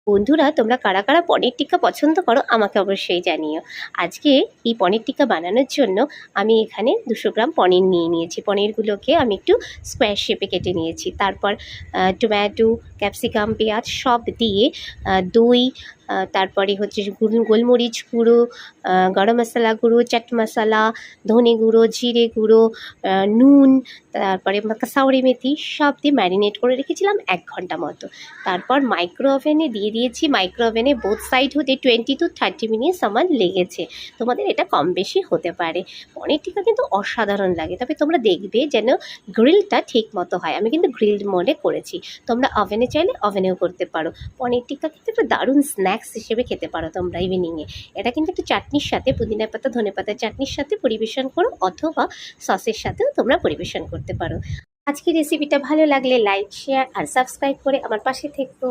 বন্ধুরা, তোমরা কারা কারা পনির টিক্কা পছন্দ করো আমাকে অবশ্যই জানিও। আজকে এই পনির টিক্কা বানানোর জন্য আমি এখানে 200 গ্রাম পনির নিয়ে নিয়েছি। পনিরগুলোকে আমি একটু স্কোয়ার শেপে কেটে নিয়েছি। তারপর টমেটো, ক্যাপসিকাম, পেঁয়াজ সব দিয়ে দই, তারপরে হচ্ছে গোলমরিচ গুঁড়ো, গরম মশলা গুঁড়ো, চাট মশলা, ধনে গুঁড়ো, জিরে গুঁড়ো, নুন, তারপরে কাসাউরি মেথি সব দিয়ে ম্যারিনেট করে রেখেছিলাম 1 ঘন্টা মতো। তারপর মাইক্রো ওভেনে দিয়ে দিয়েছি। মাইক্রো ওভেনে বোথ সাইড হতে 20 to 30 মিনিটস আমার লেগেছে। তোমাদের এটা কম বেশি হতে পারে। পনির টিক্কা কিন্তু অসাধারণ লাগে, তবে তোমরা দেখবে যেন গ্রিলটা ঠিক মতো হয়। আমি কিন্তু গ্রিলড মোডে করেছি। তোমরা ওভেনে চাইলে ওভেনেও করতে পারো। পনির টিক্কা কিন্তু একটা দারুণ স্ন্যাক্স হিসেবে খেতে পারো তোমরা ইভিনিংয়ে। এটা কিন্তু একটু চাটনির সাথে, পুদিনা পাতা, ধনে পাতার চাটনির সাথে পরিবেশন করো, অথবা সসের সাথেও তোমরা পরিবেশন করতে পারো। আজকের রেসিপিটা ভালো লাগলে লাইক, শেয়ার আর সাবস্ক্রাইব করে আমার পাশে থেকো।